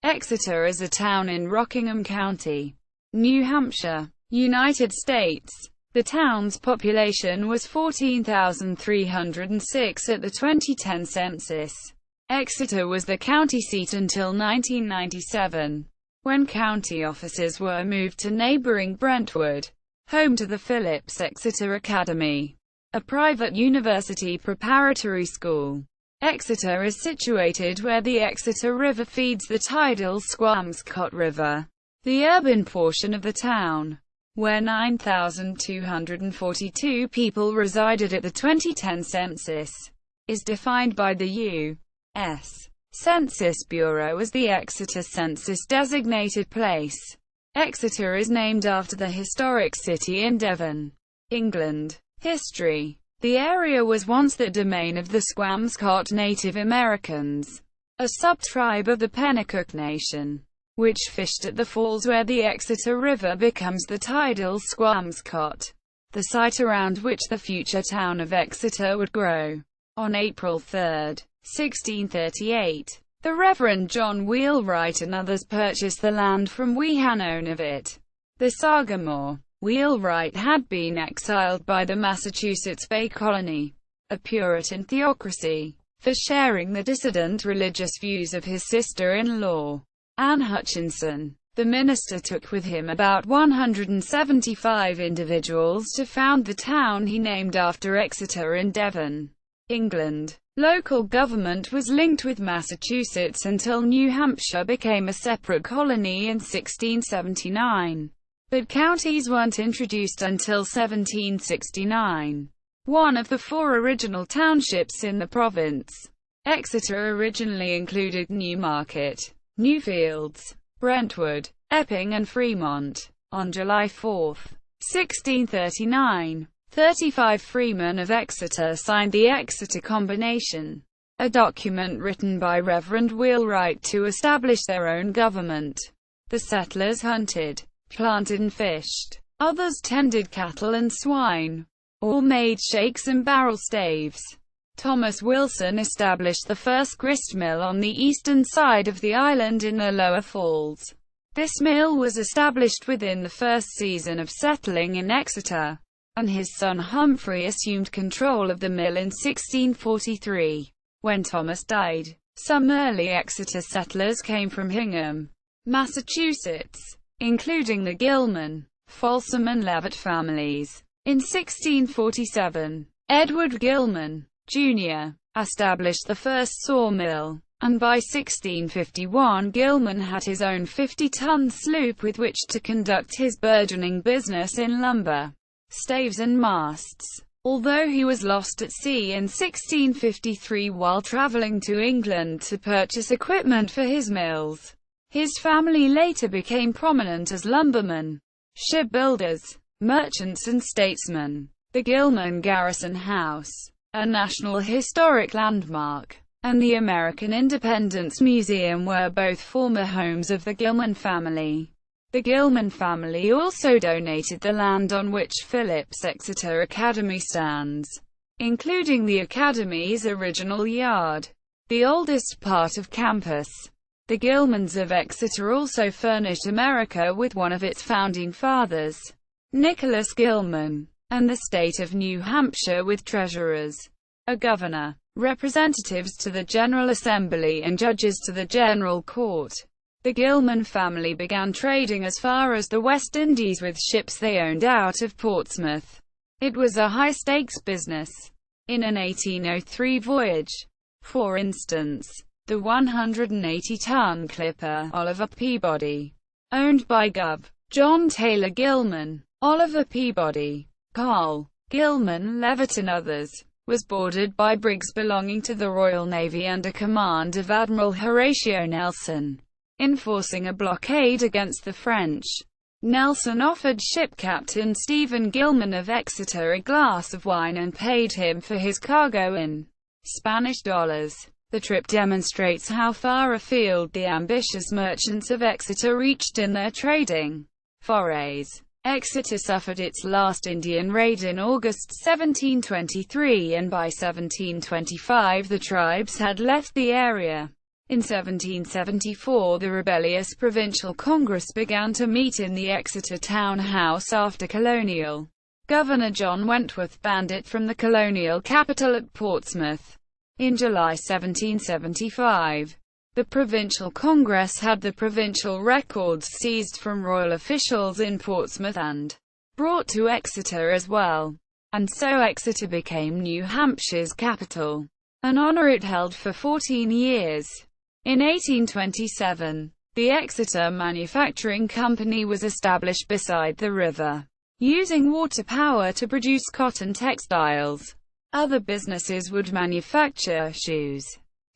Exeter is a town in Rockingham County, New Hampshire, United States. The town's population was 14,306 at the 2010 census. Exeter was the county seat until 1997, when county offices were moved to neighboring Brentwood, home to the Phillips Exeter Academy, a private university preparatory school. Exeter is situated where the Exeter River feeds the tidal Squamscott River. The urban portion of the town, where 9,242 people resided at the 2010 census, is defined by the U.S. Census Bureau as the Exeter census-designated place. Exeter is named after the historic city in Devon, England. History. The area was once the domain of the Squamscott Native Americans, a subtribe of the Pennacook Nation, which fished at the falls where the Exeter River becomes the tidal Squamscott, the site around which the future town of Exeter would grow. On April 3, 1638, the Reverend John Wheelwright and others purchased the land from Wehanover. The Sagamore. Wheelwright had been exiled by the Massachusetts Bay Colony, a Puritan theocracy, for sharing the dissident religious views of his sister-in-law, Anne Hutchinson. The minister took with him about 175 individuals to found the town he named after Exeter in Devon, England. Local government was linked with Massachusetts until New Hampshire became a separate colony in 1679. But counties weren't introduced until 1769. One of the four original townships in the province, Exeter originally included Newmarket, Newfields, Brentwood, Epping and Fremont. On July 4, 1639, 35 freemen of Exeter signed the Exeter Combination, a document written by Reverend Wheelwright to establish their own government. The settlers hunted, planted and fished. Others tended cattle and swine, or made shakes and barrel staves. Thomas Wilson established the first grist mill on the eastern side of the island in the Lower Falls. This mill was established within the first season of settling in Exeter, and his son Humphrey assumed control of the mill in 1643. When Thomas died, some early Exeter settlers came from Hingham, Massachusetts, including the Gilman, Folsom and Leavitt families. In 1647, Edward Gilman, Jr., established the first sawmill, and by 1651 Gilman had his own 50-ton sloop with which to conduct his burgeoning business in lumber, staves and masts. Although he was lost at sea in 1653 while traveling to England to purchase equipment for his mills, his family later became prominent as lumbermen, shipbuilders, merchants and statesmen. The Gilman Garrison House, a National Historic Landmark, and the American Independence Museum were both former homes of the Gilman family. The Gilman family also donated the land on which Phillips Exeter Academy stands, including the Academy's original yard, the oldest part of campus. The Gilmans of Exeter also furnished America with one of its founding fathers, Nicholas Gilman, and the state of New Hampshire with treasurers, a governor, representatives to the General Assembly and judges to the General Court. The Gilman family began trading as far as the West Indies with ships they owned out of Portsmouth. It was a high-stakes business. In an 1803 voyage, for instance, the 180-ton clipper Oliver Peabody, owned by Gov. John Taylor Gilman, Oliver Peabody, Carl Gilman, Leavitt and others, was boarded by brigs belonging to the Royal Navy under command of Admiral Horatio Nelson. Enforcing a blockade against the French, Nelson offered ship captain Stephen Gilman of Exeter a glass of wine and paid him for his cargo in Spanish dollars. The trip demonstrates how far afield the ambitious merchants of Exeter reached in their trading forays. Exeter suffered its last Indian raid in August 1723, and by 1725 the tribes had left the area. In 1774 the rebellious Provincial Congress began to meet in the Exeter Town House after colonial Governor John Wentworth banned it from the colonial capital at Portsmouth. In July 1775, the Provincial Congress had the provincial records seized from royal officials in Portsmouth and brought to Exeter as well, and so Exeter became New Hampshire's capital, an honour it held for 14 years. In 1827, the Exeter Manufacturing Company was established beside the river, using water power to produce cotton textiles. Other businesses would manufacture shoes,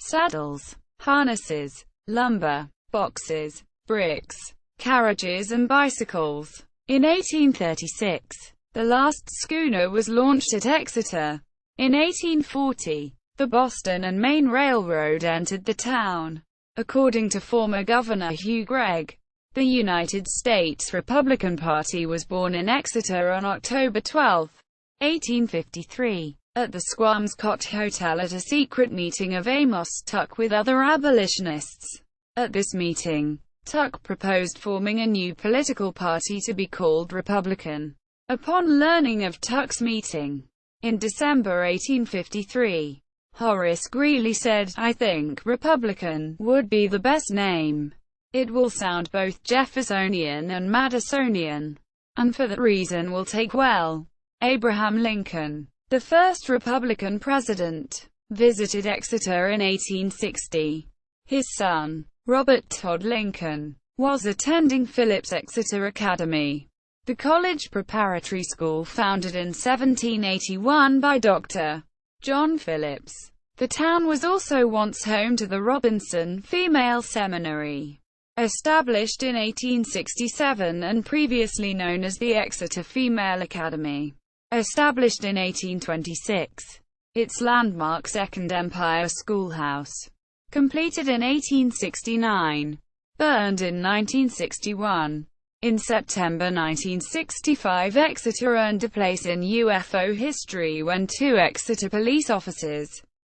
saddles, harnesses, lumber, boxes, bricks, carriages and bicycles. In 1836, the last schooner was launched at Exeter. In 1840, the Boston and Maine Railroad entered the town. According to former Governor Hugh Gregg, the United States Republican Party was born in Exeter on October 12, 1853. At the Squamscott Hotel at a secret meeting of Amos Tuck with other abolitionists. At this meeting, Tuck proposed forming a new political party to be called Republican. Upon learning of Tuck's meeting, in December 1853, Horace Greeley said, "I think Republican would be the best name. It will sound both Jeffersonian and Madisonian, and for that reason will take well." Abraham Lincoln, the first Republican president, visited Exeter in 1860. His son, Robert Todd Lincoln, was attending Phillips Exeter Academy, the college preparatory school founded in 1781 by Dr. John Phillips. The town was also once home to the Robinson Female Seminary, established in 1867 and previously known as the Exeter Female Academy. Established in 1826, its landmark Second Empire Schoolhouse, completed in 1869, burned in 1961. In September 1965, Exeter earned a place in UFO history when two Exeter police officers,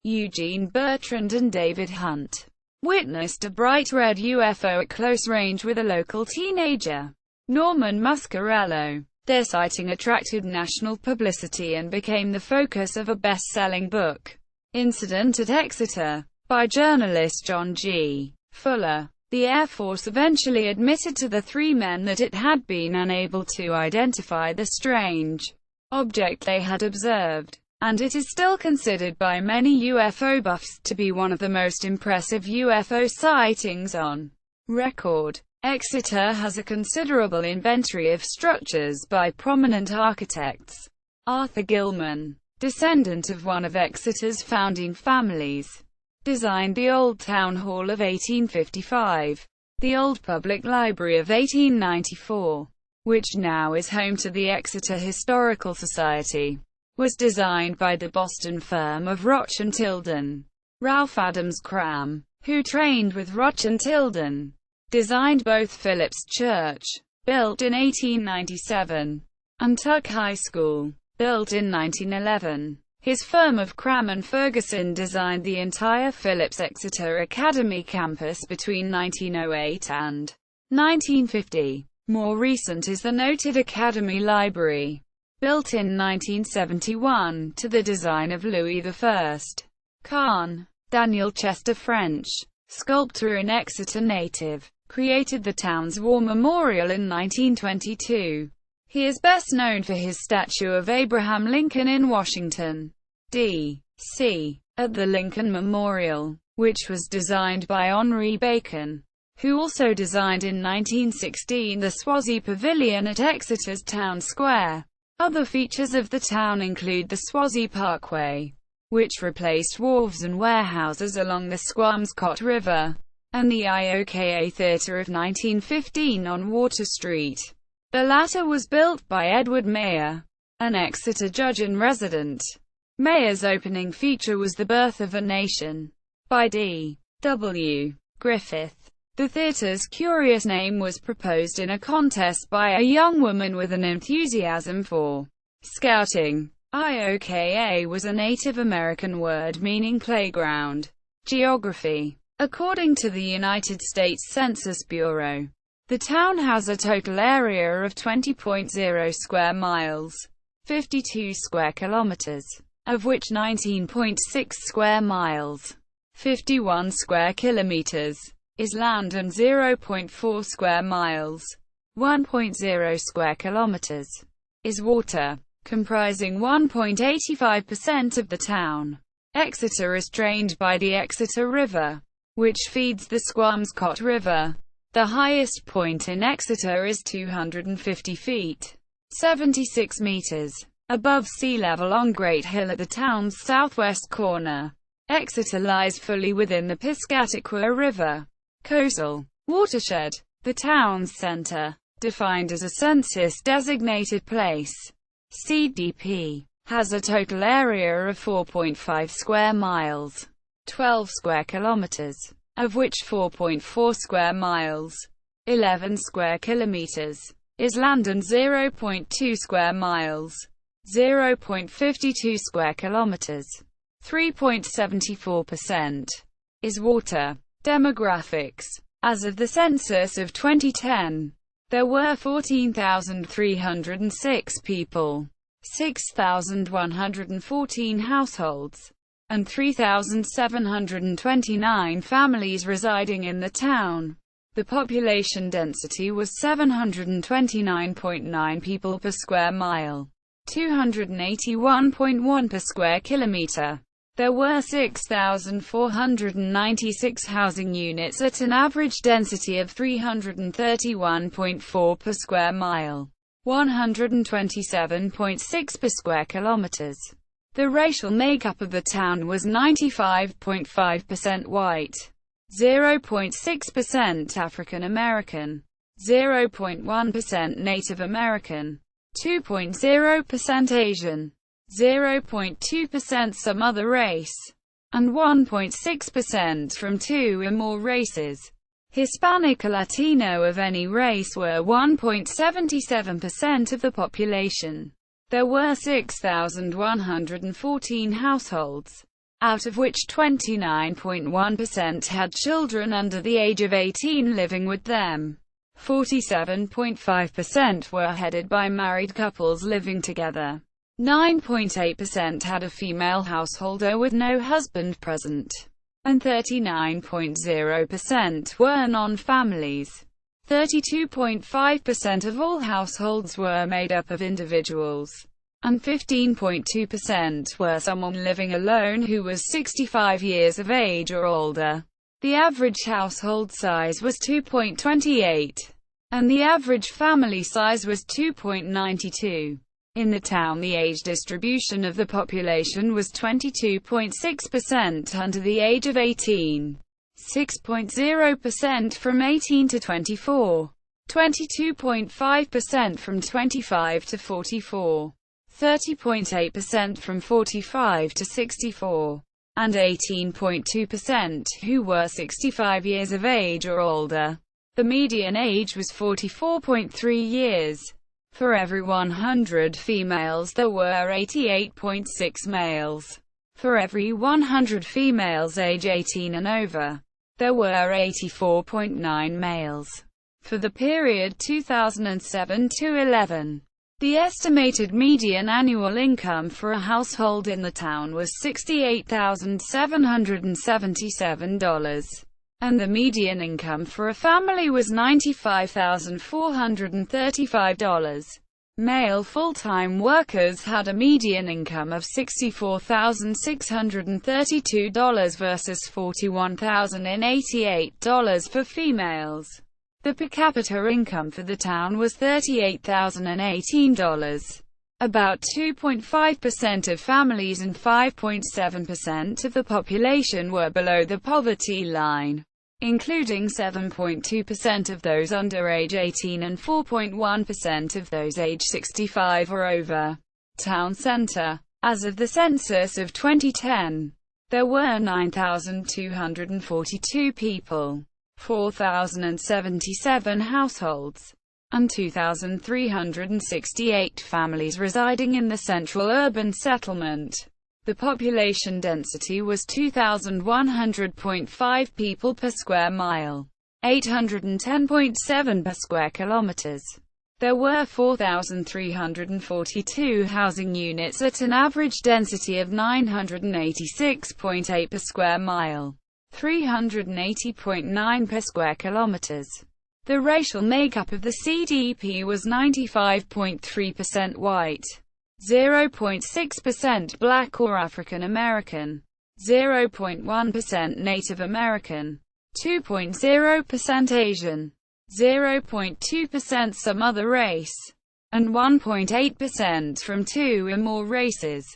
Eugene Bertrand and David Hunt, witnessed a bright red UFO at close range with a local teenager, Norman Muscarello. Their sighting attracted national publicity and became the focus of a best-selling book, Incident at Exeter, by journalist John G. Fuller. The Air Force eventually admitted to the three men that it had been unable to identify the strange object they had observed, and it is still considered by many UFO buffs to be one of the most impressive UFO sightings on record. Exeter has a considerable inventory of structures by prominent architects. Arthur Gilman, descendant of one of Exeter's founding families, designed the Old Town Hall of 1855, the Old Public Library of 1894, which now is home to the Exeter Historical Society, was designed by the Boston firm of Roch and Tilden. Ralph Adams Cram, who trained with Roch and Tilden, designed both Phillips Church, built in 1897, and Tuck High School, built in 1911. His firm of Cram and Ferguson designed the entire Phillips Exeter Academy campus between 1908 and 1950. More recent is the noted Academy Library, built in 1971 to the design of Louis I. Kahn. Daniel Chester French, sculptor and Exeter native, created the town's war memorial in 1922. He is best known for his statue of Abraham Lincoln in Washington, D.C., at the Lincoln Memorial, which was designed by Henri Bacon, who also designed in 1916 the Swazi Pavilion at Exeter's Town Square. Other features of the town include the Swazi Parkway, which replaced wharves and warehouses along the Squamscott River, and the IOKA Theatre of 1915 on Water Street. The latter was built by Edward Mayer, an Exeter judge and resident. Mayer's opening feature was The Birth of a Nation, by D.W. Griffith. The theatre's curious name was proposed in a contest by a young woman with an enthusiasm for scouting. IOKA was a Native American word meaning playground. Geography. According to the United States Census Bureau, the town has a total area of 20.0 square miles, 52 square kilometers, of which 19.6 square miles, 51 square kilometers, is land and 0.4 square miles, 1.0 square kilometers, is water, comprising 1.85% of the town. Exeter is drained by the Exeter River, which feeds the Squamscott River. The highest point in Exeter is 250 feet, 76 meters, above sea level on Great Hill at the town's southwest corner. Exeter lies fully within the Piscataqua River coastal watershed. The town's center, defined as a census-designated place, CDP, has a total area of 4.5 square miles, 12 square kilometers, of which 4.4 square miles, 11 square kilometers, is land and 0.2 square miles, 0.52 square kilometers, 3.74%, is water. Demographics. As of the census of 2010, there were 14,306 people, 6,114 households, and 3,729 families residing in the town. The population density was 729.9 people per square mile, 281.1 per square kilometer. There were 6,496 housing units at an average density of 331.4 per square mile, 127.6 per square kilometers. The racial makeup of the town was 95.5% white, 0.6% African American, 0.1% Native American, 2.0% Asian, 0.2% some other race, and 1.6% from two or more races. Hispanic or Latino of any race were 1.77% of the population. There were 6,114 households, out of which 29.1% had children under the age of 18 living with them. 47.5% were headed by married couples living together. 9.8% had a female householder with no husband present, and 39.0% were non-families. 32.5% of all households were made up of individuals, and 15.2% were someone living alone who was 65 years of age or older. The average household size was 2.28, and the average family size was 2.92. In the town, the age distribution of the population was 22.6% under the age of 18, 6.0% from 18 to 24, 22.5% from 25 to 44, 30.8% from 45 to 64, and 18.2% who were 65 years of age or older. The median age was 44.3 years. For every 100 females there were 88.6 males. For every 100 females age 18 and over, there were 84.9 males. For the period 2007 to 11, the estimated median annual income for a household in the town was $68,777. And the median income for a family was $95,435. Male full-time workers had a median income of $64,632 versus $41,088 for females. The per capita income for the town was $38,018. About 2.5% of families and 5.7% of the population were below the poverty line, including 7.2% of those under age 18 and 4.1% of those age 65 or over. Town center. As of the census of 2010, there were 9,242 people, 4,077 households, and 2,368 families residing in the central urban settlement. The population density was 2,100.5 people per square mile, 810.7 per square kilometers. There were 4,342 housing units at an average density of 986.8 per square mile, 380.9 per square kilometers. The racial makeup of the CDP was 95.3% white, 0.6% black or African American, 0.1% Native American, 2.0% Asian, 0.2% some other race, and 1.8% from two or more races.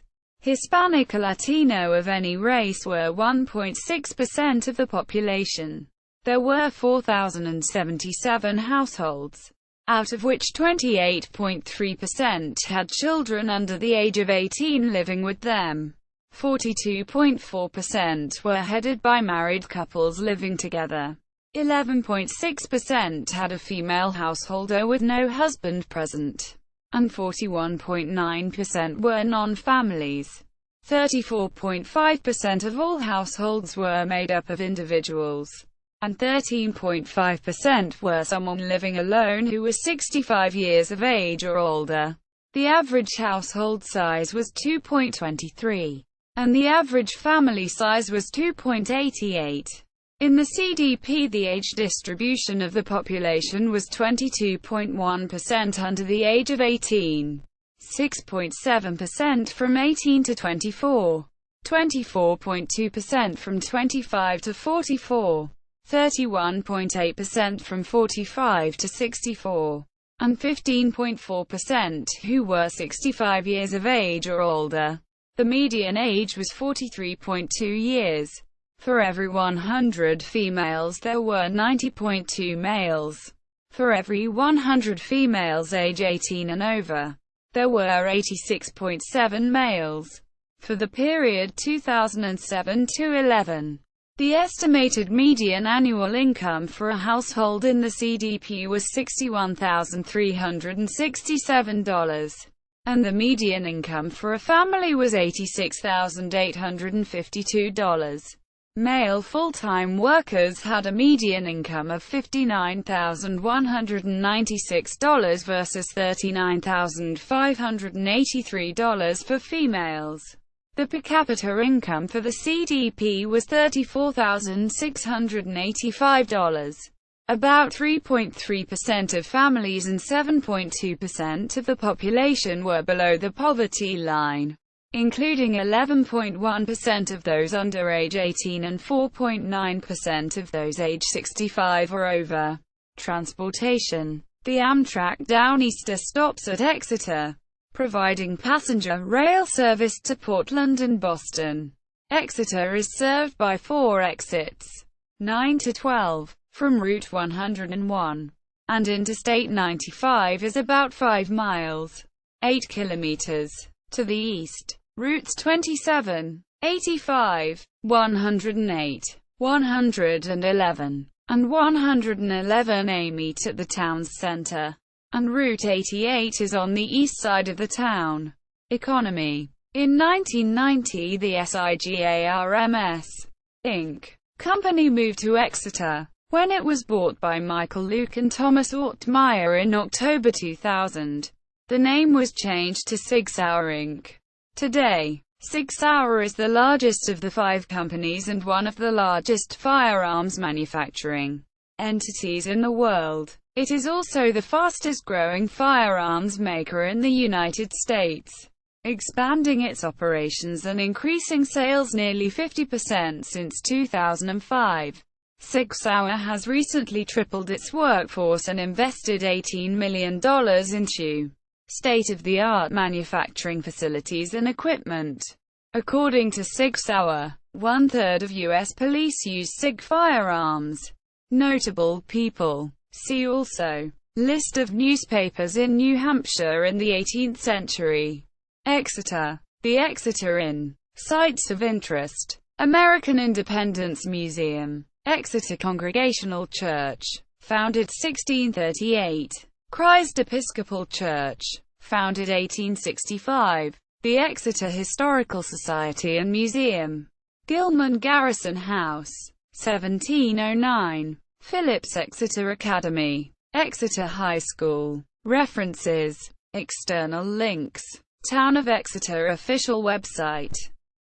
Hispanic or Latino of any race were 1.6% of the population. There were 4,077 households, out of which 28.3% had children under the age of 18 living with them. 42.4% were headed by married couples living together. 11.6% had a female householder with no husband present, and 41.9% were non-families. 34.5% of all households were made up of individuals, and 13.5% were someone living alone who was 65 years of age or older. The average household size was 2.23, and the average family size was 2.88. In the CDP, the age distribution of the population was 22.1% under the age of 18, 6.7% from 18 to 24, 24.2% from 25 to 44, 31.8% from 45 to 64, and 15.4% who were 65 years of age or older. The median age was 43.2 years. For every 100 females there were 90.2 males. For every 100 females age 18 and over, there were 86.7 males. For the period 2007 to 11, the estimated median annual income for a household in the CDP was $61,367, and the median income for a family was $86,852. Male full-time workers had a median income of $59,196 versus $39,583 for females. The per capita income for the CDP was $34,685. About 3.3% of families and 7.2% of the population were below the poverty line, including 11.1% of those under age 18 and 4.9% of those age 65 or over. Transportation. The Amtrak Downeaster stops at Exeter, providing passenger rail service to Portland and Boston. Exeter is served by 4 exits, 9 to 12, from Route 101, and Interstate 95 is about 5 miles, 8 kilometers, to the east. Routes 27, 85, 108, 111, and 111A meet at the town's center, and Route 88 is on the east side of the town. Economy. In 1990, the SIGARMS, Inc. company moved to Exeter, when it was bought by Michael Luke and Thomas Ortmeyer in October 2000. The name was changed to Sig Sauer Inc. Today, Sig Sauer is the largest of the 5 companies and one of the largest firearms manufacturing entities in the world. It is also the fastest-growing firearms maker in the United States, expanding its operations and increasing sales nearly 50% since 2005. Sig Sauer has recently tripled its workforce and invested $18 million into state-of-the-art manufacturing facilities and equipment. According to Sig Sauer, 1/3 of U.S. police use SIG firearms. Notable people. See also, List of newspapers in New Hampshire in the 18th century. Exeter. The Exeter Inn. Sites of interest. American Independence Museum. Exeter Congregational Church. Founded 1638. Christ Episcopal Church. Founded 1865. The Exeter Historical Society and Museum. Gilman Garrison House. 1709. Phillips Exeter Academy. Exeter High School. References. External links. Town of Exeter official website.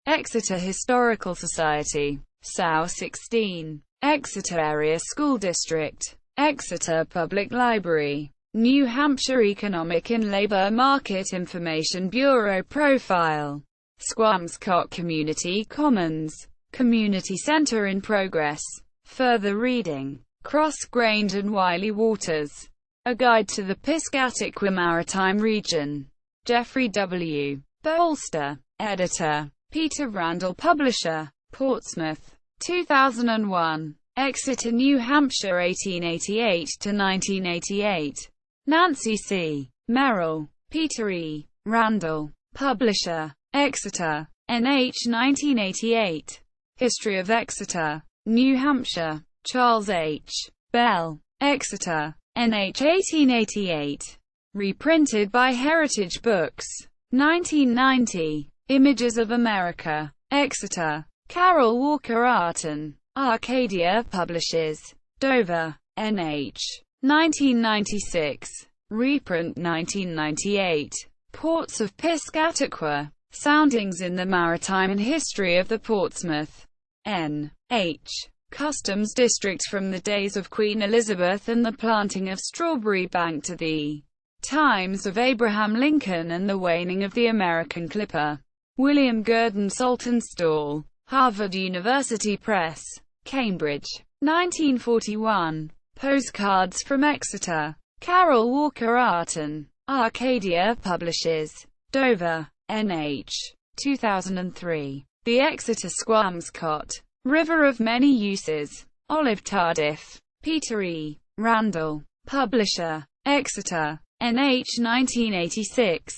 Exeter Historical Society. SOU 16. Exeter Area School District. Exeter Public Library. New Hampshire Economic and Labour Market Information Bureau Profile. Squamscott Community Commons. Community Centre in progress. Further reading. Cross-Grange and Wiley Waters. A Guide to the Piscataqua Maritime Region. Jeffrey W. Bolster. Editor. Peter Randall Publisher. Portsmouth. 2001. Exeter, New Hampshire 1888 to 1988. Nancy C. Merrill. Peter E. Randall. Publisher. Exeter. NH 1988. History of Exeter, New Hampshire. Charles H. Bell. Exeter. NH 1888. Reprinted by Heritage Books. 1990. Images of America. Exeter. Carol Walker Arton. Arcadia Publishers. Dover. NH. 1996. Reprint 1998. Ports of Piscataqua. Soundings in the Maritime and History of the Portsmouth. N.H. Customs District from the days of Queen Elizabeth and the planting of Strawberry Bank to the times of Abraham Lincoln and the waning of the American clipper. William Gurdon Saltonstall. Harvard University Press. Cambridge. 1941. Postcards from Exeter. Carol Walker Arton. Arcadia Publishers. Dover. NH. 2003. The Exeter Squamscott River of Many Uses. Olive Tardif. Peter E. Randall. Publisher. Exeter. NH 1986.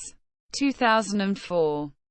2004.